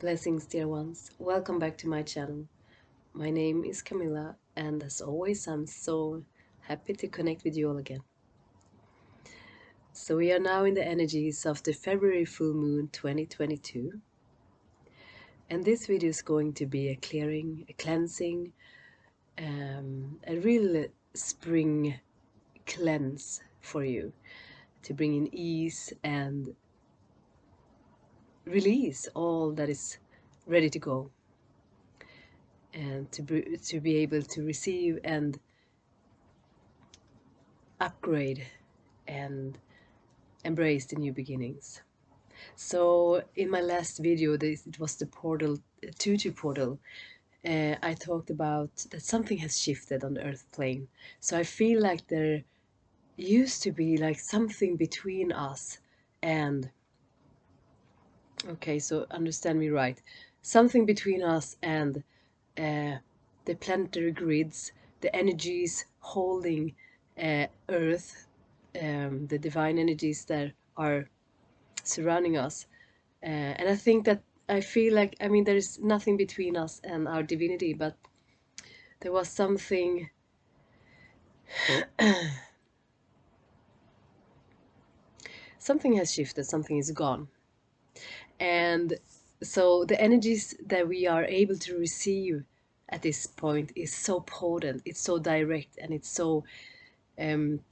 Blessings, dear ones. Welcome back to my channel. My name is Camilla, and as always, I'm so happy to connect with you all again. So, we are now in the energies of the February full moon 2022, and this video is going to be a clearing, a cleansing, a real spring cleanse for you to bring in ease and release all that is ready to go, and to be able to receive and upgrade and embrace the new beginnings. So in my last video, it was the portal, Tutu portal. I talked about that something has shifted on the earth plane. So I feel like there used to be like something between us and, okay, so understand me right, something between us and the planetary grids, the energies holding earth, the divine energies that are surrounding us. And I think that I feel like, I mean, there's nothing between us and our divinity, but there was something, something has shifted, something is gone. And so the energies that we are able to receive at this point is so potent, it's so direct, and it's so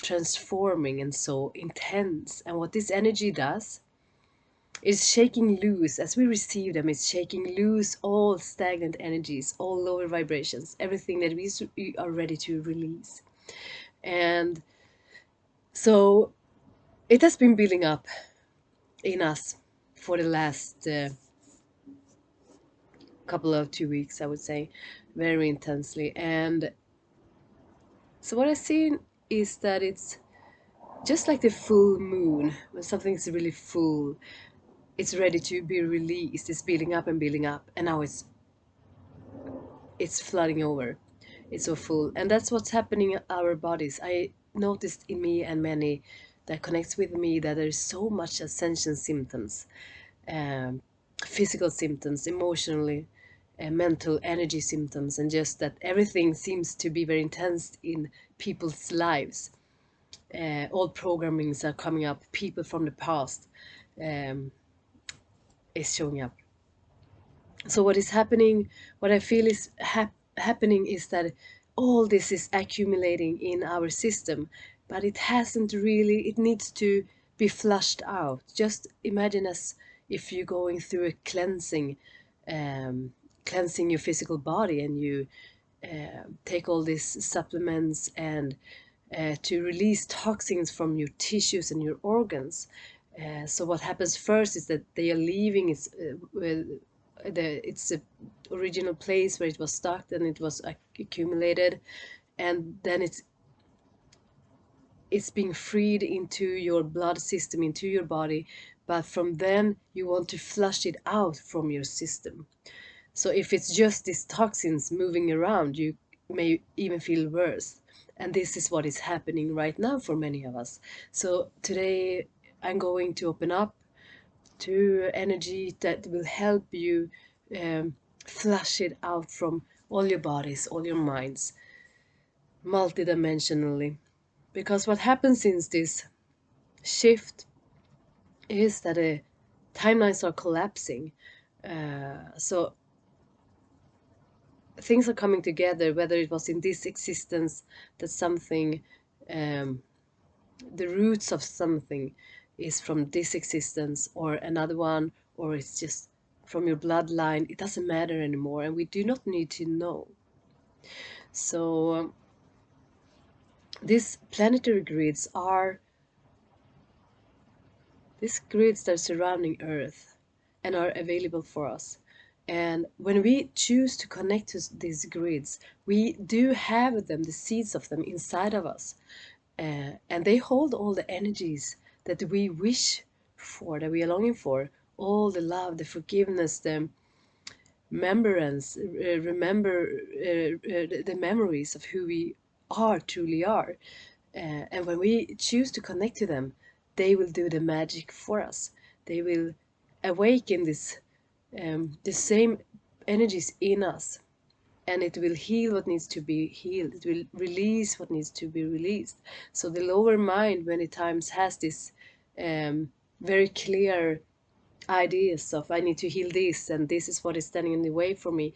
transforming and so intense. And what this energy does is shaking loose, as we receive them, it's shaking loose all stagnant energies, all lower vibrations, everything that we are ready to release. And so it has been building up in us for the last couple of 2 weeks, I would say, very intensely. And so what I've seen is that it's just like the full moon, when something's really full, it's ready to be released, it's building up and now it's flooding over, it's so full. And that's what's happening in our bodies. I noticed in me and many that connects with me that there's so much ascension symptoms, um, physical symptoms, emotionally, mental energy symptoms, and just that everything seems to be very intense in people's lives. Old programmings are coming up, people from the past um, is showing up. So what is happening, what I feel is happening is that all this is accumulating in our system, but it hasn't really, it needs to be flushed out. Just imagine as if you're going through a cleansing, cleansing your physical body, and you take all these supplements and to release toxins from your tissues and your organs. So what happens first is that they are leaving its original place where it was stuck, and it was accumulated, and then it's being freed into your blood system, into your body, but from then you want to flush it out from your system. So if it's just these toxins moving around, you may even feel worse. And this is what is happening right now for many of us. So today I'm going to open up to energy that will help you flush it out from all your bodies, all your minds, multidimensionally. Because what happens in this shift is that timelines are collapsing. So things are coming together, whether it was in this existence that something, the roots of something is from this existence or another one, or it's just from your bloodline. It doesn't matter anymore, and we do not need to know. So these planetary grids are these grids that are surrounding Earth and are available for us. And when we choose to connect to these grids, we do have them, the seeds of them, inside of us. And they hold all the energies that we wish for, that we are longing for. All the love, the forgiveness, the remembrance, the memories of who we are, truly are. And when we choose to connect to them, they will do the magic for us. They will awaken this the same energies in us, and it will heal what needs to be healed. It will release what needs to be released. So the lower mind many times has this very clear ideas of, I need to heal this, and this is what is standing in the way for me.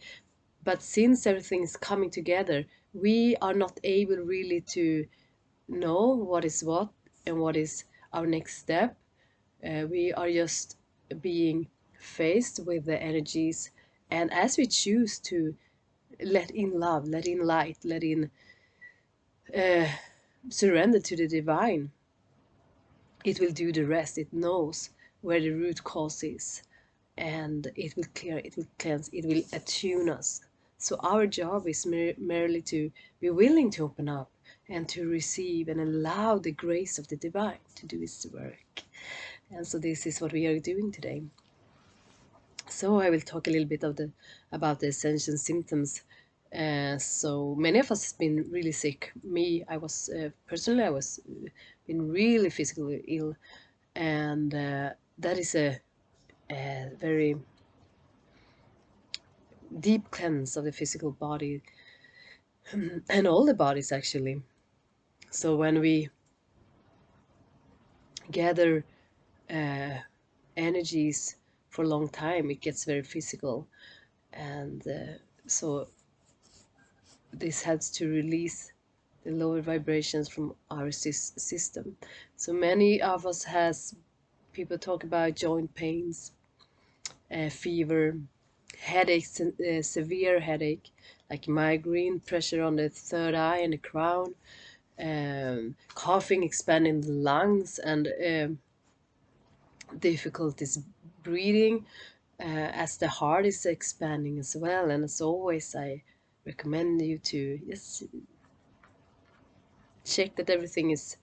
But since everything is coming together, we are not able really to know what is what and what is our next step. We are just being faced with the energies, and as we choose to let in love, let in light, let in uh, surrender to the divine, it will do the rest. It knows where the root cause is, and it will clear, it will cleanse, it will attune us. So our job is merely to be willing to open up and to receive and allow the grace of the divine to do its work. And so this is what we are doing today. So I will talk a little bit of about the Ascension symptoms. So many of us have been really sick. Me, I was personally, I was been really physically ill, and that is a very deep cleanse of the physical body and all the bodies actually. So when we gather uh, energies for a long time, it gets very physical, and so this helps to release the lower vibrations from our system. So many of us has, people talk about joint pains, fever, headaches, severe headache, like migraine, pressure on the third eye and the crown, coughing, expanding the lungs, and difficulties breathing, as the heart is expanding as well. And as always, I recommend you to just check that everything is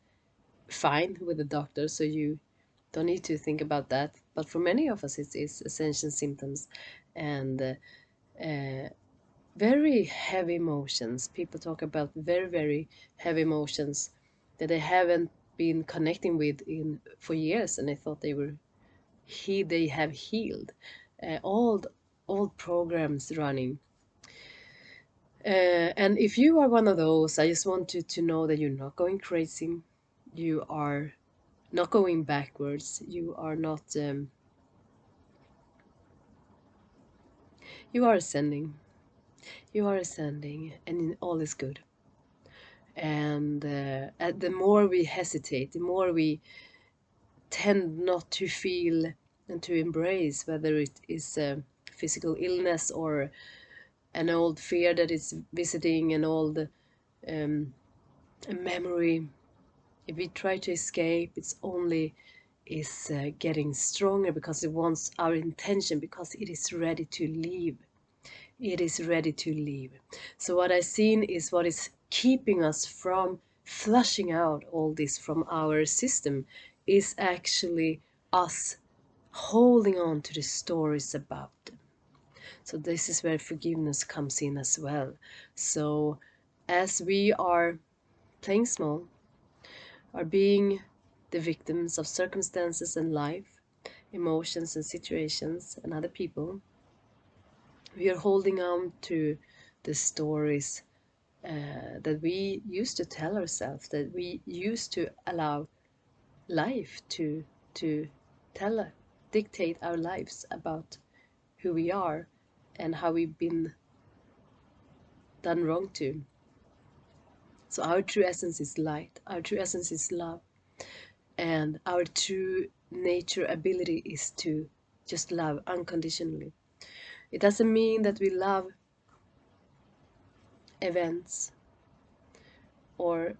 fine with the doctor, so you don't need to think about that. But for many of us, it is Ascension symptoms, and very heavy emotions. People talk about very, very heavy emotions that they haven't been connecting with in for years, and they thought they have healed. Old programs running. And if you are one of those, I just want you to know that you're not going crazy. You are not going backwards. You are not. You are ascending. You are ascending, and all is good. And the more we hesitate, the more we tend not to feel and to embrace, whether it is a physical illness or an old fear that is visiting, an old memory. If we try to escape, it's only is getting stronger, because it wants our intention, because it is ready to leave. It is ready to leave. So what I've seen is what is keeping us from flushing out all this from our system is actually us holding on to the stories about them. So this is where forgiveness comes in as well. So as we are playing small, are being the victims of circumstances and life, emotions and situations and other people, we are holding on to the stories that we used to tell ourselves, that we used to allow life to tell, dictate our lives about who we are and how we've been done wrong to. So our true essence is light, our true essence is love, and our true nature ability is to just love unconditionally. It doesn't mean that we love events or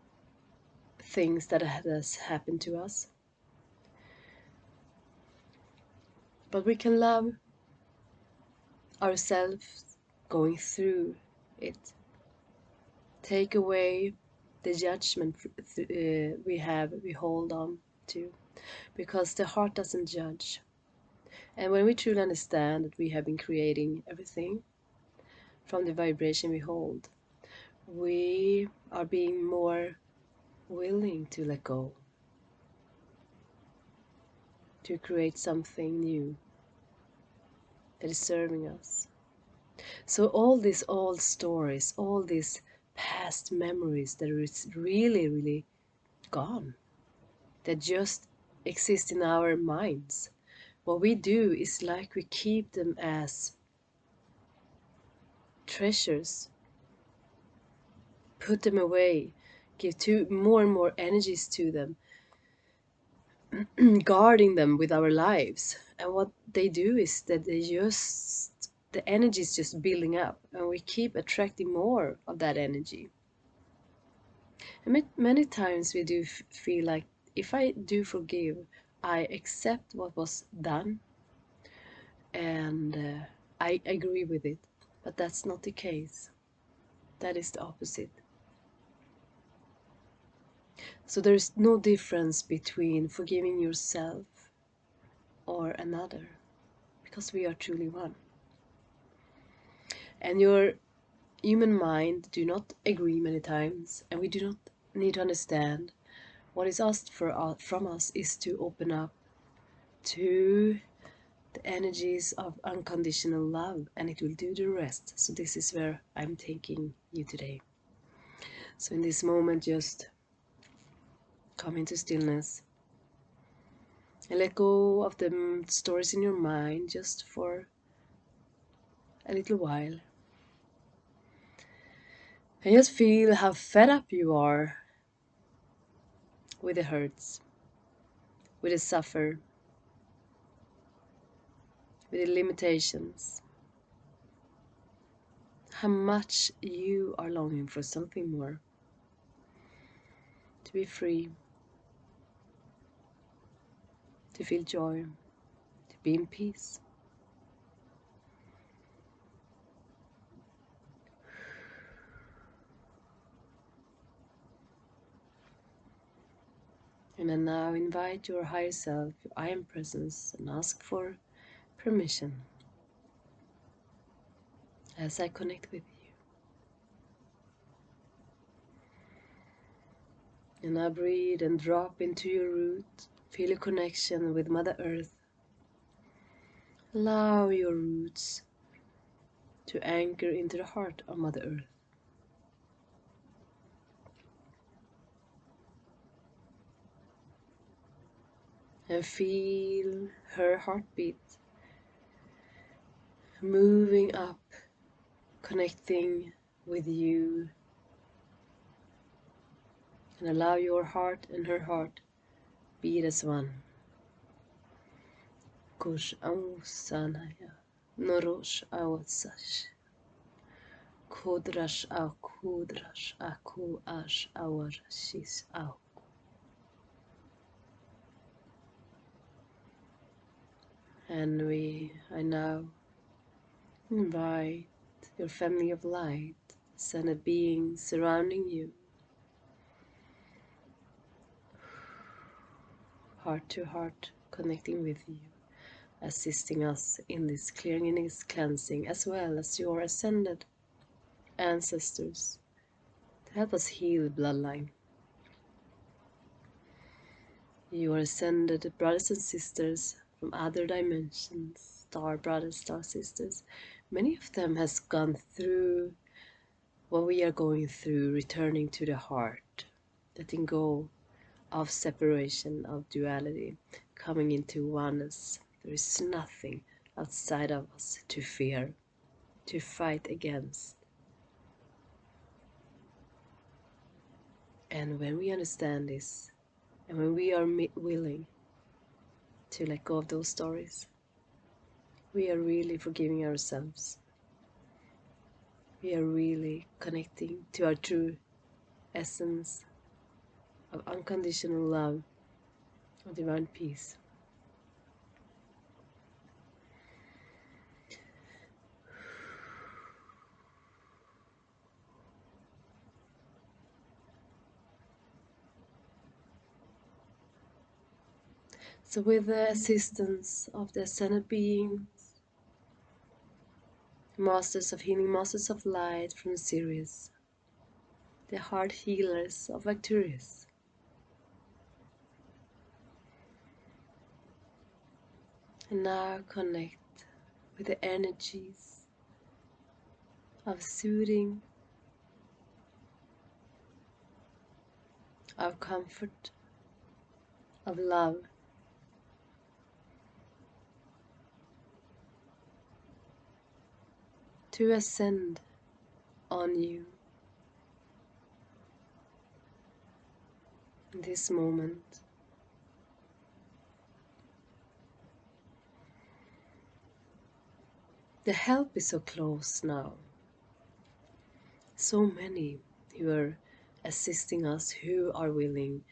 things that has happened to us, but we can love ourselves going through it. Take away the judgment we hold on to, because the heart doesn't judge. And when we truly understand that we have been creating everything from the vibration we hold, we are being more willing to let go, to create something new. that is serving us. So all these old stories, all these past memories that is really, really gone, that just exist in our minds. What we do is like we keep them as treasures, put them away, give more and more energies to them, guarding them with our lives. And what they do is that the energy is just building up, and we keep attracting more of that energy. And many times we do feel like, if I do forgive, I accept what was done, and I agree with it. But that's not the case. That is the opposite. So there is no difference between forgiving yourself or another, because we are truly one. And your human mind do not agree many times, and we do not need to understand. What is asked from us is to open up to the energies of unconditional love, and it will do the rest. So this is where I'm taking you today. So in this moment, just come into stillness and let go of the stories in your mind just for a little while. And just feel how fed up you are with the hurts, with the suffer, with the limitations. How much you are longing for something more. To be free, to feel joy, to be in peace. And then now invite your higher self, your I Am Presence, and ask for permission as I connect with you. And now breathe and drop into your root. Feel a connection with Mother Earth. Allow your roots to anchor into the heart of Mother Earth. And feel her heartbeat moving up, connecting with you. And allow your heart and her heart beat as one. Kush ausanaya, norosh awatsash. Kudrash akudrash aku ash awarashis au. And I now invite your family of light, ascended beings surrounding you, heart to heart, connecting with you, assisting us in this clearing and this cleansing, as well as your ascended ancestors to help us heal the bloodline. Your ascended brothers and sisters from other dimensions, star brothers, star sisters, many of them has gone through what we are going through, returning to the heart, letting go of separation, of duality, coming into oneness. There is nothing outside of us to fear, to fight against. And when we understand this, and when we are willing to let go of those stories, we are really forgiving ourselves. We are really connecting to our true essence of unconditional love, of divine peace. So with the assistance of the ascended beings, masters of healing, masters of light from Sirius, the heart healers of Arcturus, and now connect with the energies of soothing, of comfort, of love. To ascend on you in this moment. The help is so close now. So many who are assisting us, who are willing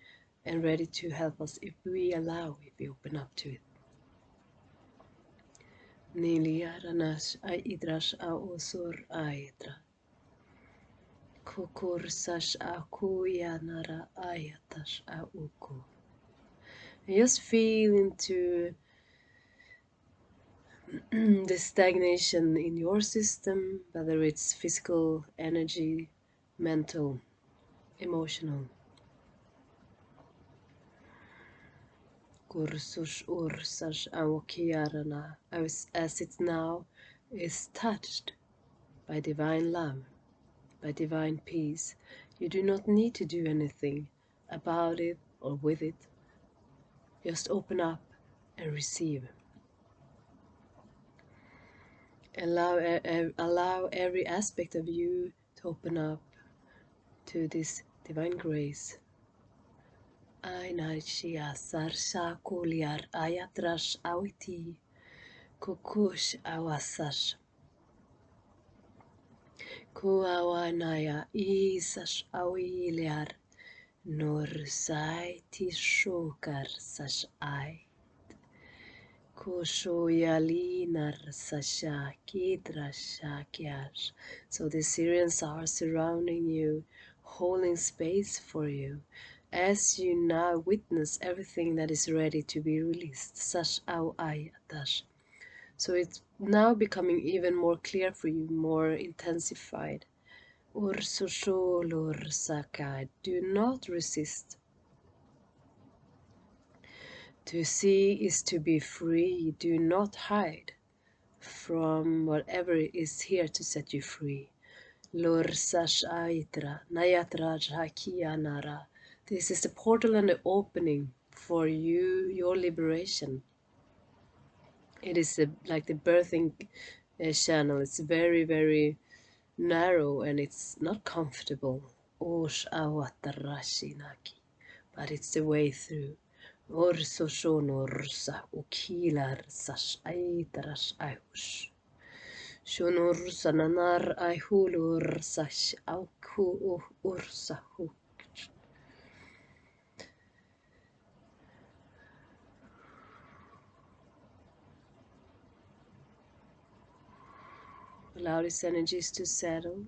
and ready to help us if we allow, if we open up to it. Niliaranash aidrash ausur aitra. Kukursash akuyanara ayatash auku. Just feel into the stagnation in your system, whether it's physical, energy, mental, emotional. Kursush ursash awokiarana, as it now is touched by divine love, by divine peace. You do not need to do anything about it or with it. Just open up and receive. Allow every aspect of you to open up to this divine grace. Ainashia sarsha kuliar ayatrash awiti kukush awasash kuawanaya isash awiliar nursai tishokar sash ai kushoyalinar sasha kidrashakyar. So the Sirians are surrounding you, holding space for you, as you now witness everything that is ready to be released. Sash au ayatash. So it's now becoming even more clear for you, more intensified. Ursusholur sakai. Do not resist. To see is to be free. Do not hide from whatever is here to set you free. Lur sash aitra nayatra nara. This is the portal and the opening for you, your liberation. It is like the birthing channel. It's very, very narrow and it's not comfortable. Osh awatarashinaki. But it's the way through. Orso shonorsa ukilar sash aitarash aush. Shonursa nanar aihulur sash auku ursa hu. Allow these energies to settle.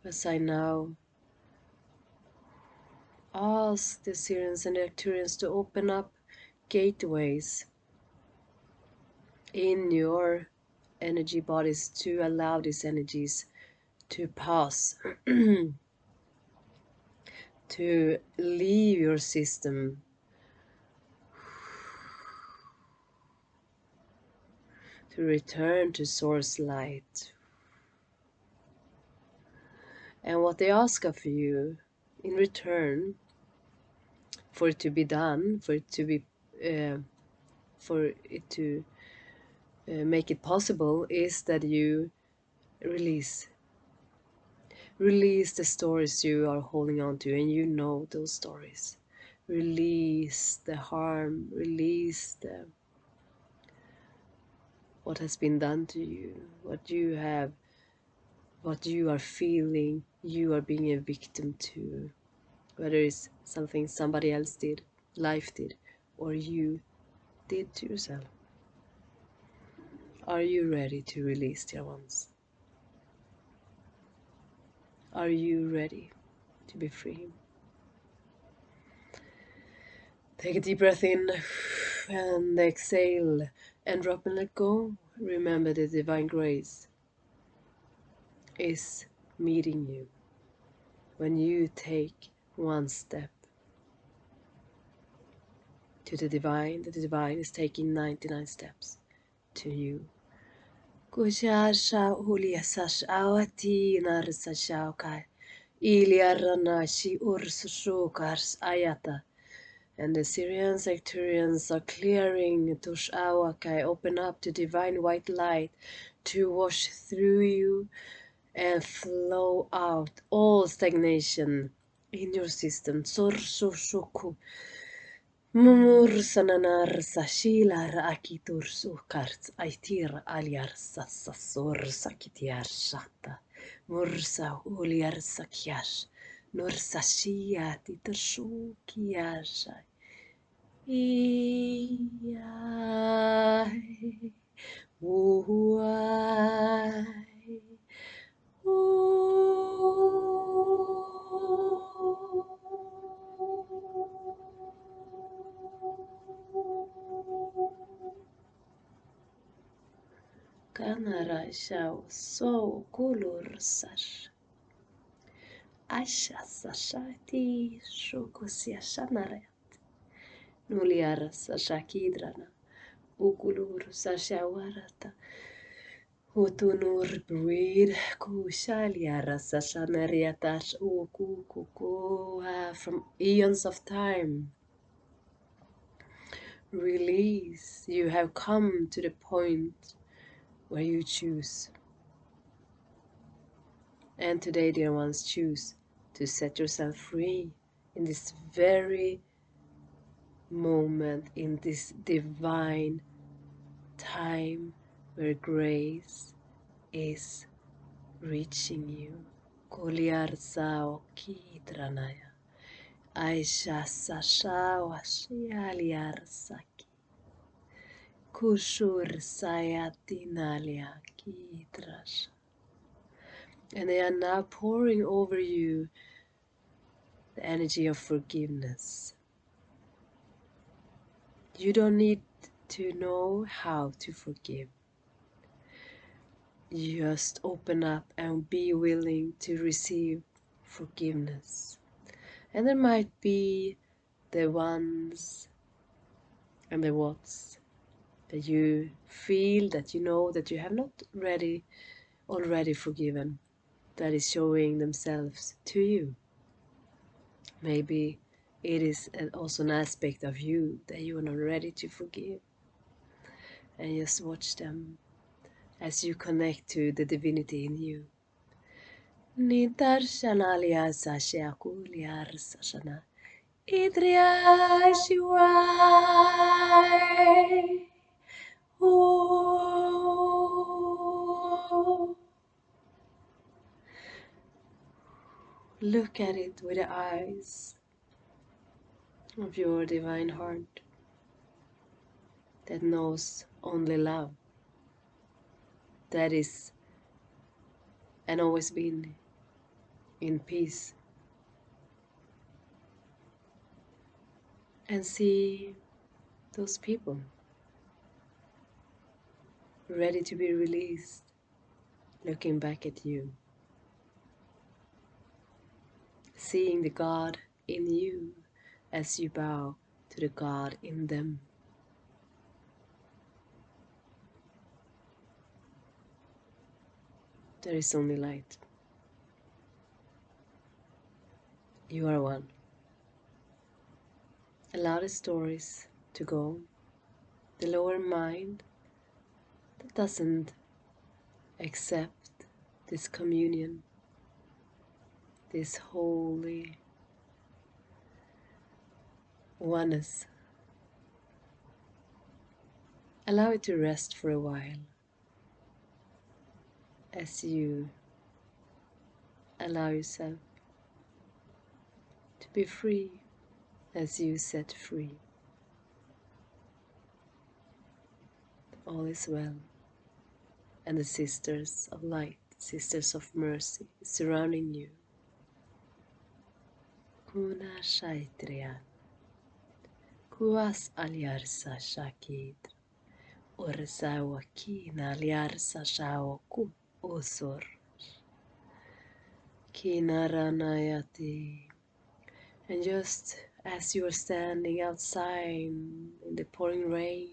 As I now ask the Sirians and the Arcturians to open up gateways in your energy bodies to allow these energies to pass, to leave your system, to return to source light. And what they ask of you in return for it to be done, for it to be make it possible, is that you release the stories you are holding on to, and you know those stories. Release the harm, release the what has been done to you, what you are feeling you are being a victim to, whether it's something somebody else did, life did, or you did to yourself. Are you ready to release, dear ones? Are you ready to be free? Take a deep breath in and exhale and drop and let go. Remember, the divine grace is meeting you when you take one step. to the divine. The divine is taking 99 steps to you. Kushasha uliasash awati narsashaukai. Iliaranashi ursushukars ayata. And the Sirians and Arcturians are clearing Tush Awakai, open up to divine white light to wash through you and flow out all stagnation in your system. Sorsoshoku Mursanar Sashilar Akitur Sukart Aitir Aliar Sasasor Sakitiar Shata Mursa Uliar Sakyash Nursashia Titershukiashai. Kanara shao so kulur sash. Asha sashati shokosia shanare. Nuliara sashakidrana. Ukulur sashawarata. Utunur breed kushaliara sashanariatash ukukuku from eons of time. Release. You have come to the point where you choose. And today, dear ones, choose to set yourself free in this very moment, in this divine time where grace is reaching you. Kuliarsa o kitranaya. Aisha sasha wa shialiarsaki. Kushur sayatinalia kitrash. And they are now pouring over you the energy of forgiveness. You don't need to know how to forgive. You just open up and be willing to receive forgiveness. And there might be the ones and the whats that you feel, that you know that you have not already forgiven, that is showing themselves to you. Maybe it is also an aspect of you that you are not ready to forgive. And just watch them as you connect to the divinity in you. Nidar shanalia sashakuliar sashana. Idria shiwai. Look at it with the eyes of your divine heart that knows only love, that is and always been in peace. And see those people ready to be released, looking back at you, seeing the God in you as you bow to the God in them. There is only light. You are one. Allow the stories to go. The lower mind that doesn't accept this communion, this holy oneness. Allow it to rest for a while as you allow yourself to be free, as you set free. All is well, and the sisters of light, sisters of mercy, surrounding you. Kuna shaitriya, kuas aliarsa shakid, orsa wakina aliarsa shaoku osor, kinaranayati. And just As you are standing outside in the pouring rain,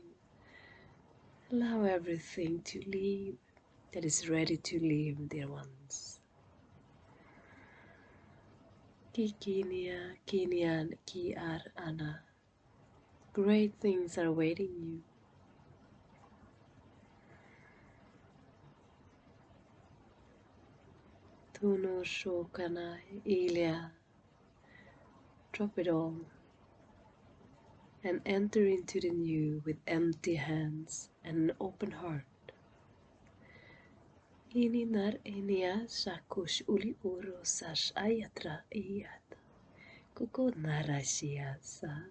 allow everything to leave that is ready to leave, dear ones. Kikinia, Kinian, Ki Ar Ana. Great things are awaiting you. Tuno Shokana, Ilya. Drop it all and enter into the new with empty hands and an open heart. Ininar enia shakush uli uro sash ayatra iyat. Kuko narashiasa.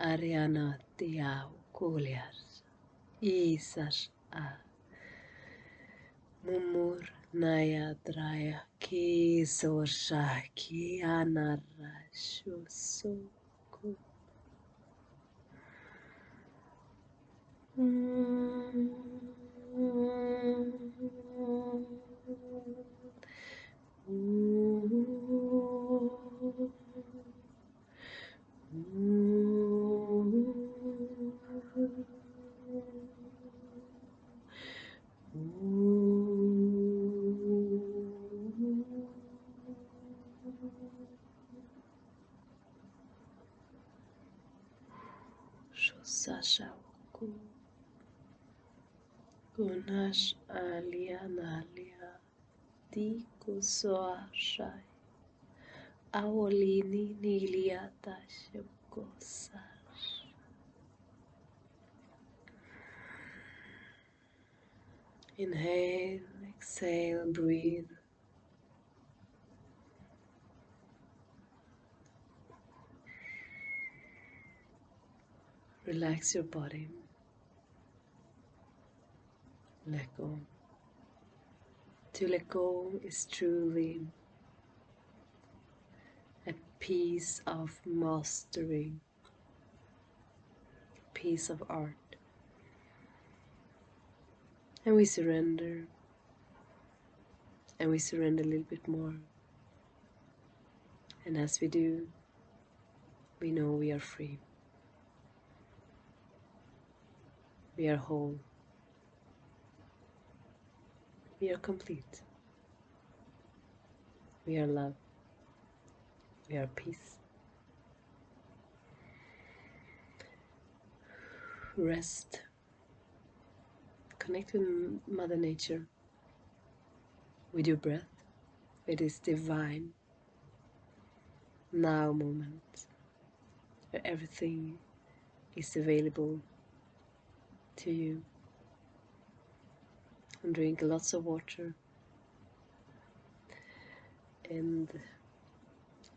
Ariana tiao kulias. Isas a. Mumur naya draya ki sorsha ki anarashu soko. Sasha Gunash Alianalia Diku Soashai Awolini Niliata Shukosar. Inhale, exhale, breathe. Relax your body. Let go. To let go is truly a piece of mastery, a piece of art. And we surrender. And we surrender a little bit more. And as we do, we know we are free. We are whole. We are complete. We are love. We are peace. Rest. Connect with Mother Nature, with your breath, with this divine now moment where everything is available to you. And drink lots of water and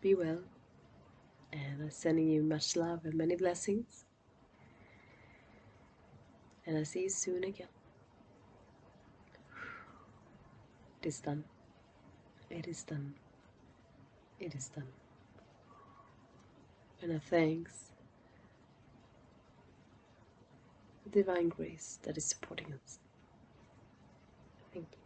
be well. And I'm sending you much love and many blessings. And I'll see you soon again. It is done. It is done. It is done. And I thanks the divine grace that is supporting us. Thank you.